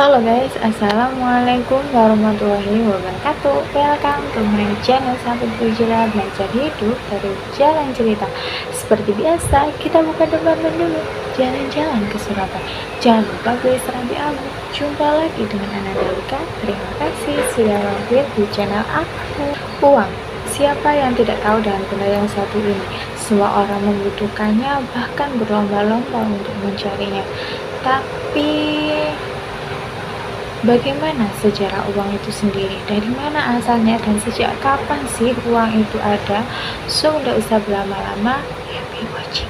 Halo guys, assalamualaikum warahmatullahi wabarakatuh. Welcome to my channel Sahabat Bujira Belajar Hidup dari Jalan Cerita. Seperti biasa, kita buka departemen dulu. Jalan-jalan ke Surabaya. Jangan lupa beli serambi abu. Jumpa lagi dengan Ana Dalika. Terima kasih sudah mampir di channel aku. Uang. Siapa yang tidak tahu dengan benda yang satu ini? Semua orang membutuhkannya, bahkan berlomba-lomba untuk mencarinya. Tapi bagaimana sejarah uang itu sendiri? Dari mana asalnya dan sejak kapan sih uang itu ada? So, nggak usah berlama-lama, happy watching.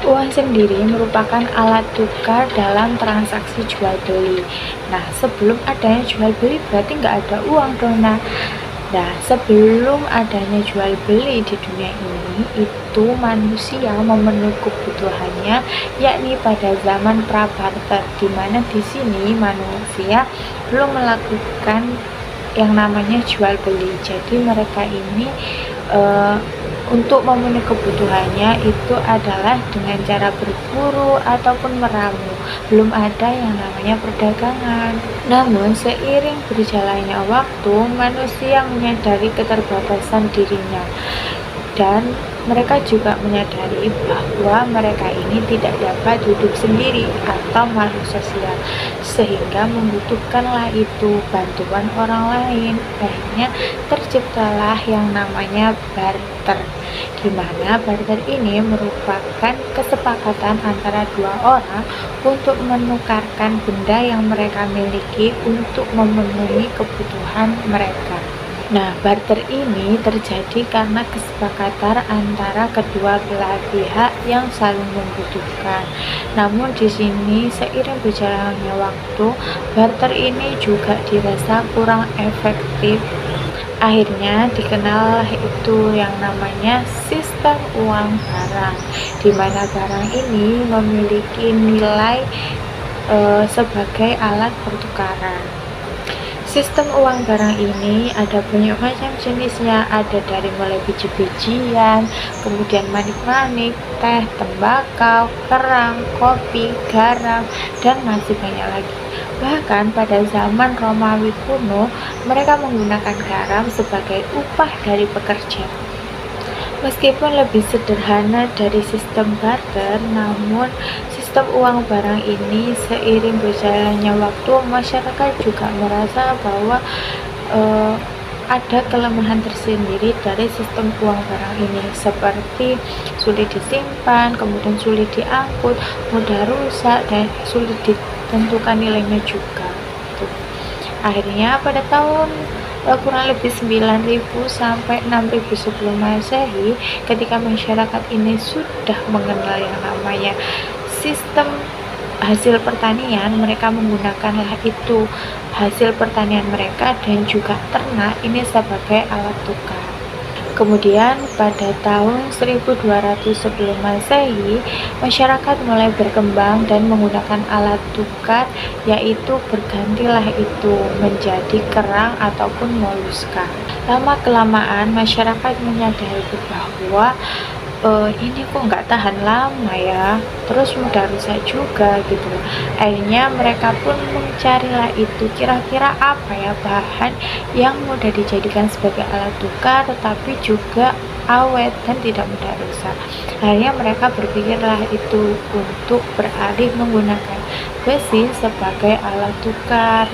Uang sendiri merupakan alat tukar dalam transaksi jual beli. Nah, sebelum adanya jual beli berarti nggak ada uang dong. Nah, sebelum adanya jual beli di dunia ini, itu manusia memenuhi kebutuhannya, yakni pada zaman pra-barter, di mana di sini manusia belum melakukan yang namanya jual beli. Jadi mereka ini untuk memenuhi kebutuhannya itu adalah dengan cara berburu ataupun meramu. Belum ada yang namanya perdagangan. Namun seiring berjalannya waktu, manusia menyadari keterbatasan dirinya dan mereka juga menyadari bahwa mereka ini tidak dapat hidup sendiri atau makhluk sosial, sehingga membutuhkanlah itu bantuan orang lain. Akhirnya terciptalah yang namanya barter, di mana barter ini merupakan kesepakatan antara dua orang untuk menukarkan benda yang mereka miliki untuk memenuhi kebutuhan mereka. Nah, barter ini terjadi karena kesepakatan antara kedua belah pihak yang saling membutuhkan. Namun di sini seiring berjalannya waktu, barter ini juga dirasa kurang efektif. Akhirnya dikenal itu yang namanya sistem uang barang, di mana barang ini memiliki nilai sebagai alat pertukaran. Sistem uang barang ini ada banyak macam jenisnya, ada dari mulai biji-bijian, kemudian manik-manik, teh, tembakau, kerang, kopi, garam, dan masih banyak lagi. Bahkan pada zaman Romawi kuno, mereka menggunakan garam sebagai upah dari pekerja. Meskipun lebih sederhana dari sistem barter, namun sistem uang barang ini seiring berjalannya waktu, masyarakat juga merasa bahwa ada kelemahan tersendiri dari sistem uang barang ini, seperti sulit disimpan, kemudian sulit diangkut, mudah rusak, dan sulit ditentukan nilainya juga. Akhirnya pada tahun kurang lebih 9.000 sampai 6.000 sebelum Masehi, ketika masyarakat ini sudah mengenal yang namanya sistem hasil pertanian, mereka menggunakanlah itu hasil pertanian mereka dan juga ternak ini sebagai alat tukar. Kemudian pada tahun 1200 sebelum Masehi, masyarakat mulai berkembang dan menggunakan alat tukar, yaitu bergantilah itu menjadi kerang ataupun moluska. Lama-kelamaan masyarakat menyadari bahwa ini kok nggak tahan lama ya, terus mudah rusak juga gitu. Akhirnya mereka pun mencarilah itu kira-kira apa ya bahan yang mudah dijadikan sebagai alat tukar tetapi juga awet dan tidak mudah rusak. Akhirnya mereka berpikirlah itu untuk beralih menggunakan besi sebagai alat tukar.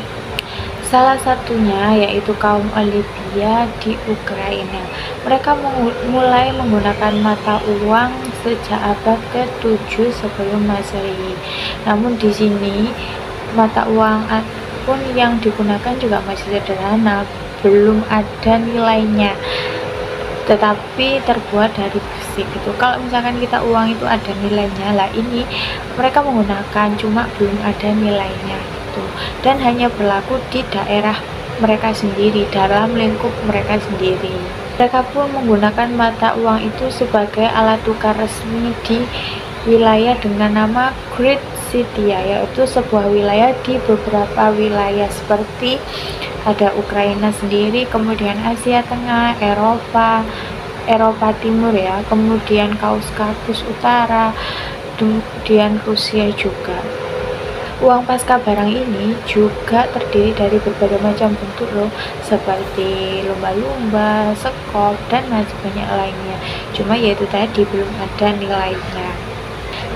Salah satunya yaitu kaum Olivia di Ukraina. Mereka mulai menggunakan mata uang sejak abad ke-7 sebelum Masehi. Namun di sini mata uang pun yang digunakan juga masih sederhana, belum ada nilainya, tetapi terbuat dari besi gitu. Kalau misalkan kita uang itu ada nilainya, lah ini mereka menggunakan cuma belum ada nilainya gitu, dan hanya berlaku di daerah mereka sendiri, dalam lingkup mereka sendiri. Mereka pun menggunakan mata uang itu sebagai alat tukar resmi di wilayah dengan nama Great City, yaitu sebuah wilayah di beberapa wilayah seperti ada Ukraina sendiri, kemudian Asia Tengah, Eropa Timur ya, kemudian Kaukasus Utara, kemudian Rusia juga. Uang pasca barang ini juga terdiri dari berbagai macam bentuk loh, seperti lumba-lumba, sekop, dan masih banyak lainnya. Cuma yaitu tadi belum ada nilainya.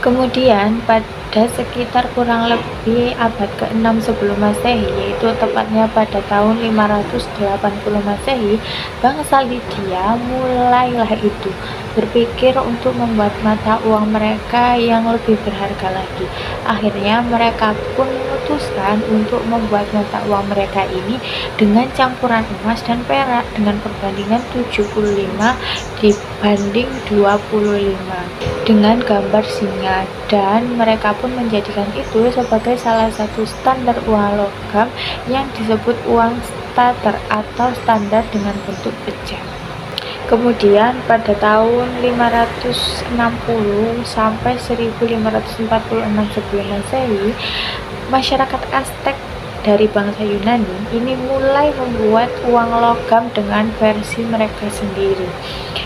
Kemudian pada sekitar kurang lebih abad ke-6 sebelum Masehi, yaitu tepatnya pada tahun 580 Masehi, bangsa Lydia mulailah itu berpikir untuk membuat mata uang mereka yang lebih berharga lagi. Akhirnya mereka pun memutuskan untuk membuat mata uang mereka ini dengan campuran emas dan perak dengan perbandingan 75 dibanding 25 dengan gambar singa, dan mereka pun menjadikan itu sebagai salah satu standar uang logam yang disebut uang stater atau standar dengan bentuk pecah. Kemudian pada tahun 560 sampai 1546 sebelum Masehi, masyarakat Aztec dari bangsa Yunani ini mulai membuat uang logam dengan versi mereka sendiri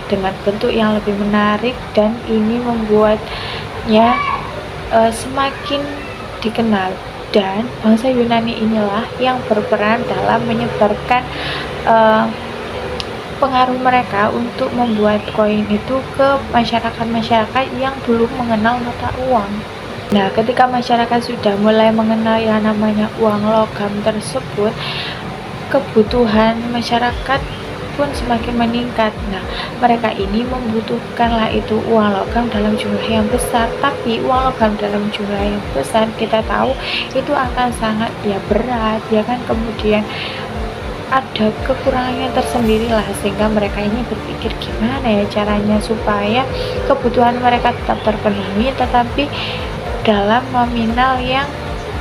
dengan bentuk yang lebih menarik, dan ini membuatnya semakin dikenal, dan bangsa Yunani inilah yang berperan dalam menyebarkan pengaruh mereka untuk membuat koin itu ke masyarakat-masyarakat yang belum mengenal mata uang. Nah, ketika masyarakat sudah mulai mengenal yang namanya uang logam tersebut, kebutuhan masyarakat pun semakin meningkat. Nah, mereka ini membutuhkanlah itu uang logam dalam jumlah yang besar, tapi uang logam dalam jumlah yang besar kita tahu itu akan sangat berat, ya kan, kemudian ada kekurangannya tersendiri lah, sehingga mereka ini berpikir gimana ya caranya supaya kebutuhan mereka tetap terpenuhi tetapi dalam nominal yang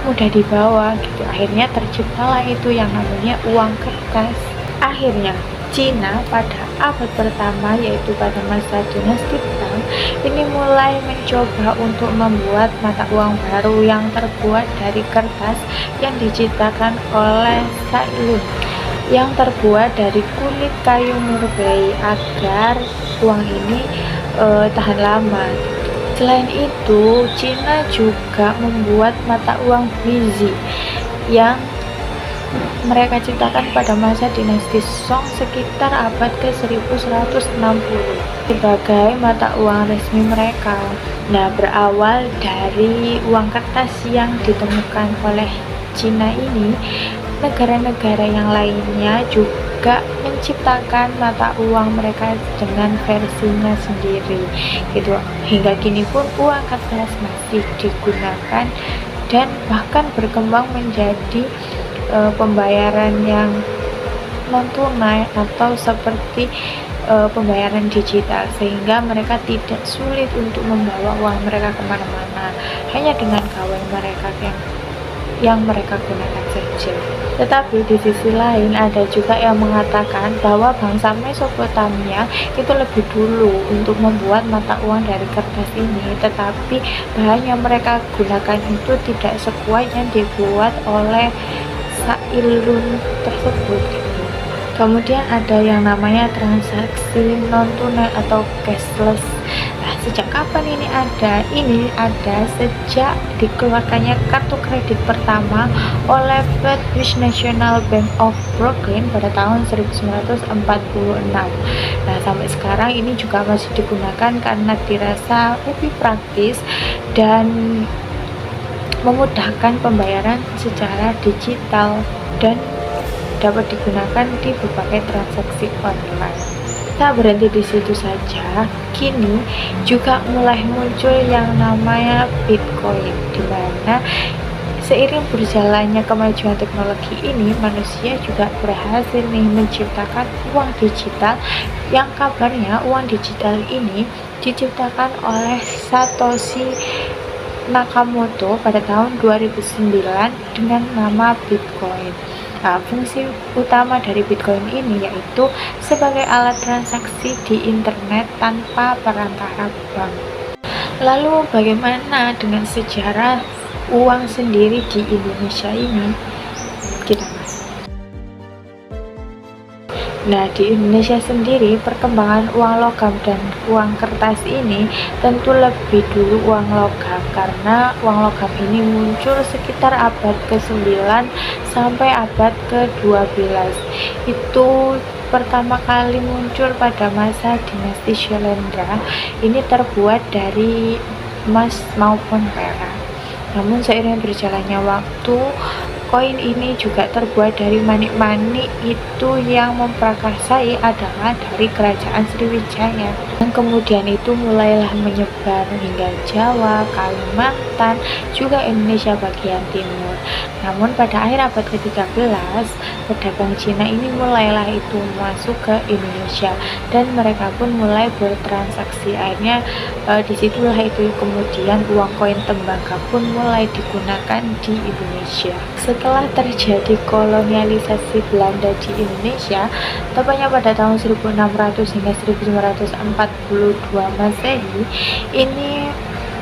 mudah dibawa gitu. Akhirnya terciptalah itu yang namanya uang kertas. Akhirnya Cina pada abad pertama, yaitu pada masa dinasti Tang, ini mulai mencoba untuk membuat mata uang baru yang terbuat dari kertas yang diciptakan oleh Cailun, yang terbuat dari kulit kayu murbei agar uang ini tahan lama. Selain itu, Cina juga membuat mata uang Huizi yang mereka ciptakan pada masa dinasti Song sekitar abad ke-1160 sebagai mata uang resmi mereka. Nah, berawal dari uang kertas yang ditemukan oleh Cina ini, negara-negara yang lainnya juga menciptakan mata uang mereka dengan versinya sendiri gitu. Hingga kini pun uang kertas masih digunakan dan bahkan berkembang menjadi pembayaran yang non tunai atau seperti pembayaran digital, sehingga mereka tidak sulit untuk membawa uang mereka kemana-mana, hanya dengan gawai mereka yang mereka gunakan saja. Tetapi di sisi lain ada juga yang mengatakan bahwa bangsa Mesopotamia itu lebih dulu untuk membuat mata uang dari kertas ini, tetapi bahan yang mereka gunakan itu tidak sekuat yang dibuat oleh Cailun tersebut. Kemudian ada yang namanya transaksi non tunai atau cashless. Nah, sejak kapan ini ada? Ini ada sejak dikeluarkannya kartu kredit pertama oleh First National Bank of Brooklyn pada tahun 1946. Nah, sampai sekarang ini juga masih digunakan karena dirasa lebih praktis dan memudahkan pembayaran secara digital dan dapat digunakan di berbagai transaksi online. Tak berhenti di situ saja, kini juga mulai muncul yang namanya Bitcoin, di mana seiring berjalannya kemajuan teknologi ini, manusia juga berhasil menciptakan uang digital yang kabarnya uang digital ini diciptakan oleh Satoshi Nakamoto pada tahun 2009 dengan nama Bitcoin. Nah, fungsi utama dari Bitcoin ini yaitu sebagai alat transaksi di internet tanpa perantara bank. Lalu bagaimana dengan sejarah uang sendiri di Indonesia ini? Kita bahas. Nah, di Indonesia sendiri, perkembangan uang logam dan uang kertas ini tentu lebih dulu uang logam, karena uang logam ini muncul sekitar abad ke-9 sampai abad ke-12. Itu pertama kali muncul pada masa dinasti Syailendra. Ini terbuat dari emas maupun perak. Namun seiring berjalannya waktu, koin ini juga terbuat dari manik-manik itu yang memprakarsai adalah dari kerajaan Sriwijaya. Dan kemudian itu mulailah menyebar hingga Jawa, Kalimantan, juga Indonesia bagian timur. Namun pada akhir abad ke-13, pedagang Cina ini mulailah itu masuk ke Indonesia dan mereka pun mulai bertransaksi. Akhirnya disitulah itu kemudian uang koin tembaga pun mulai digunakan di Indonesia. Setelah terjadi kolonialisasi Belanda di Indonesia, tepatnya pada tahun 1600 hingga 1942 Masehi, ini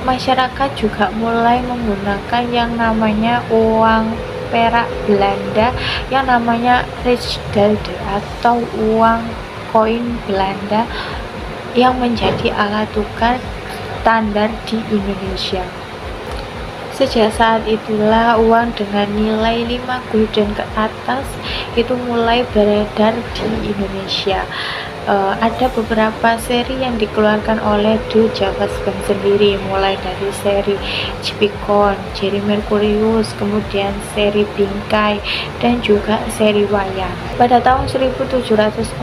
masyarakat juga mulai menggunakan yang namanya uang perak Belanda yang namanya Rijksgulden atau uang koin Belanda yang menjadi alat tukar standar di Indonesia. Sejak saat itulah uang dengan nilai 5 gulden ke atas itu mulai beredar di Indonesia. Ada beberapa seri yang dikeluarkan oleh The Java's Bank sendiri, mulai dari seri Cipicon, Jerry Mercurius, kemudian seri Bingkai, dan juga seri Wayang. Pada tahun 1748,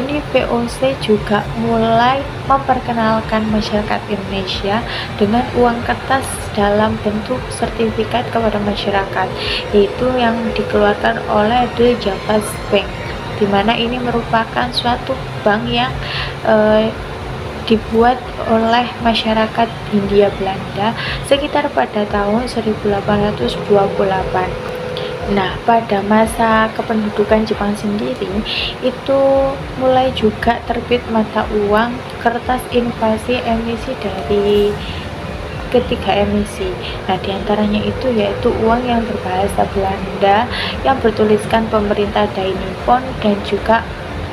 ini VOC juga mulai memperkenalkan masyarakat Indonesia dengan uang kertas dalam bentuk sertifikat kepada masyarakat, yaitu yang dikeluarkan oleh The Java's Bank, di mana ini merupakan suatu bank yang dibuat oleh masyarakat Hindia Belanda sekitar pada tahun 1828. Nah, pada masa kependudukan Jepang sendiri itu mulai juga terbit mata uang kertas invasi emisi dari ketiga emisi. Nah, diantaranya itu yaitu uang yang berbahasa Belanda yang bertuliskan pemerintah Dai Nippon dan juga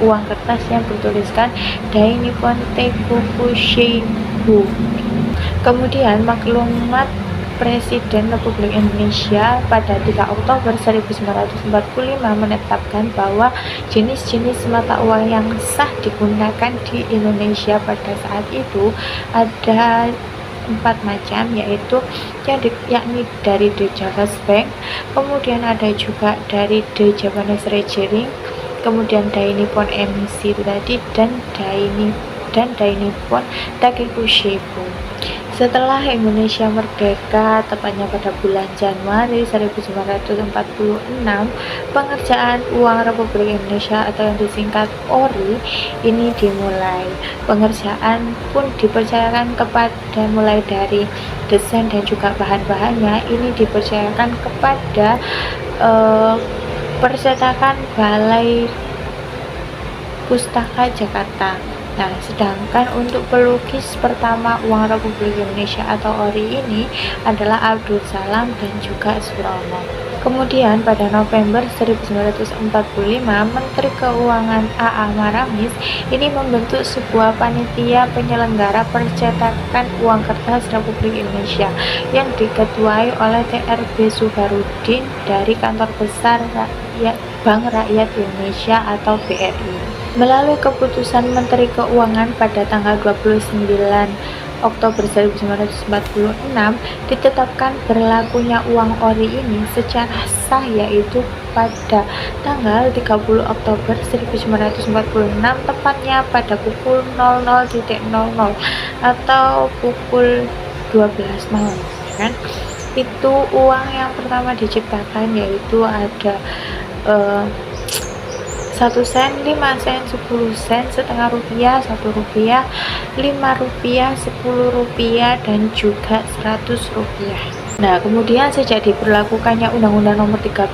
uang kertas yang bertuliskan Dai Nippon Teikoku Sheibu. Kemudian maklumat Presiden Republik Indonesia pada 3 Oktober 1945 menetapkan bahwa jenis-jenis mata uang yang sah digunakan di Indonesia pada saat itu ada 4 macam, yaitu yakni dari The Java's Bank, kemudian ada juga dari The Japanese Treasury, kemudian Dai Nippon emisi itu tadi, dan Dai Nippon Teikoku Sheibu. Setelah Indonesia merdeka, tepatnya pada bulan Januari 1946, pengerjaan uang Republik Indonesia atau yang disingkat ORI ini dimulai. Pengerjaan pun dipercayakan kepada mulai dari desain dan juga bahan-bahannya ini dipercayakan kepada percetakan Balai Pustaka Jakarta. Nah, sedangkan untuk pelukis pertama uang Republik Indonesia atau ORI ini adalah Abdul Salam dan juga Surono. Kemudian pada November 1945, Menteri Keuangan A.A. Maramis ini membentuk sebuah panitia penyelenggara percetakan uang kertas Republik Indonesia yang diketuai oleh T.R.B. Suharudin dari Kantor Besar Bank Rakyat Indonesia atau BRI. Melalui keputusan Menteri Keuangan pada tanggal 29 Oktober 1946 ditetapkan berlakunya uang ORI ini secara sah, yaitu pada tanggal 30 Oktober 1946 tepatnya pada pukul 00.00 atau pukul 12 malam, kan? Itu uang yang pertama diciptakan, yaitu ada 1 sen, 5 sen, 10 sen, setengah rupiah, 1 rupiah, 5 rupiah, 10 rupiah, dan juga 100 rupiah. Nah, kemudian sejak diberlakukannya Undang-Undang Nomor 13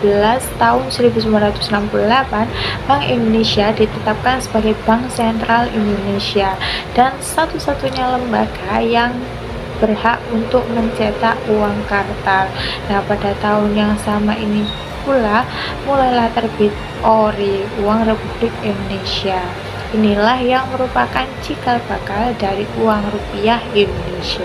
Tahun 1968, Bank Indonesia ditetapkan sebagai Bank Sentral Indonesia dan satu-satunya lembaga yang berhak untuk mencetak uang kartal. Nah, pada tahun yang sama ini pula mulailah terbit ORI, Uang Republik Indonesia. Inilah yang merupakan cikal bakal dari uang rupiah Indonesia.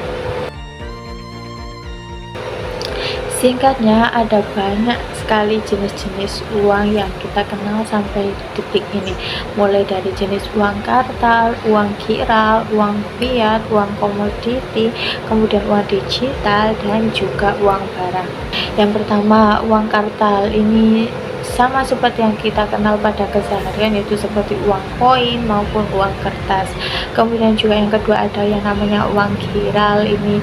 Singkatnya, ada banyak sekali jenis-jenis uang yang kita kenal sampai detik ini, mulai dari jenis uang kartal, uang kiral, uang fiat, uang komoditi, kemudian uang digital, dan juga uang barang. Yang pertama, uang kartal ini sama seperti yang kita kenal pada keseharian, yaitu seperti uang koin maupun uang kertas. Kemudian juga yang kedua ada yang namanya uang kiral, ini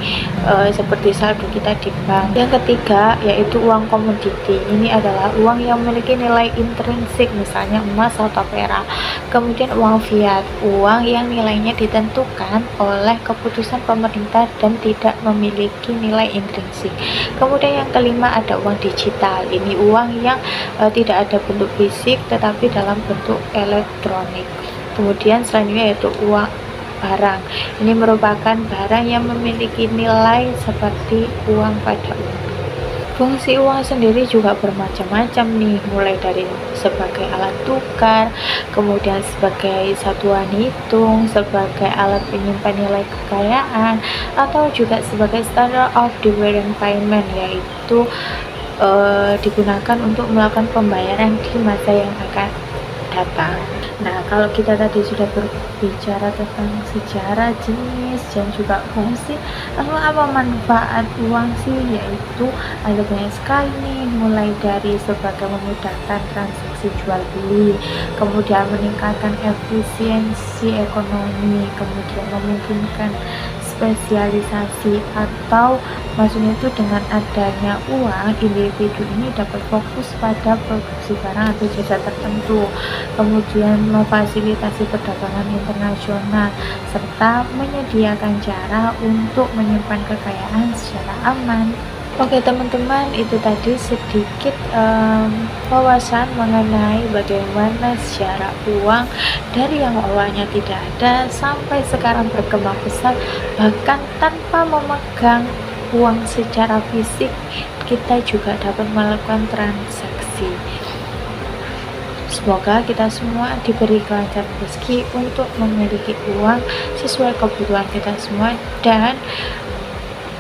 seperti saldo kita di bank. Yang ketiga yaitu uang komoditi, ini adalah uang yang memiliki nilai intrinsik, misalnya emas atau perak. Kemudian uang fiat, uang yang nilainya ditentukan oleh keputusan pemerintah dan tidak memiliki nilai intrinsik. Kemudian yang kelima ada uang digital, ini uang yang tidak ada bentuk fisik tetapi dalam bentuk elektronik. Kemudian selanjutnya yaitu uang barang, ini merupakan barang yang memiliki nilai seperti uang pada umumnya. Fungsi uang sendiri juga bermacam-macam nih, mulai dari sebagai alat tukar, kemudian sebagai satuan hitung, sebagai alat penyimpan nilai kekayaan, atau juga sebagai standard of dividend payment, yaitu digunakan untuk melakukan pembayaran di masa yang akan datang. Nah, kalau kita tadi sudah berbicara tentang sejarah, jenis, dan juga fungsi, lalu apa manfaat uang sih? Yaitu ada banyak sekali nih, mulai dari sebagai memudahkan transaksi jual beli, kemudian meningkatkan efisiensi ekonomi, kemudian memungkinkan spesialisasi, atau maksudnya itu dengan adanya uang, individu ini dapat fokus pada produksi barang atau jasa tertentu, kemudian memfasilitasi perdagangan internasional, serta menyediakan cara untuk menyimpan kekayaan secara aman. Oke teman-teman, itu tadi sedikit wawasan mengenai bagaimana sejarah uang dari yang awalnya tidak ada sampai sekarang berkembang pesat, bahkan tanpa memegang uang secara fisik kita juga dapat melakukan transaksi. Semoga kita semua diberi kelancaran rezeki untuk memiliki uang sesuai kebutuhan kita semua dan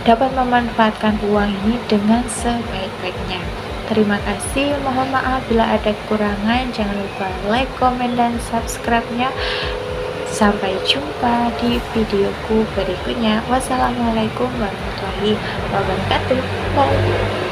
dapat memanfaatkan uang ini dengan sebaik-baiknya. Terima kasih, mohon maaf bila ada kekurangan. Jangan lupa like, komen, dan subscribe-nya. Sampai jumpa di videoku berikutnya. Wassalamualaikum warahmatullahi wabarakatuh. Bye.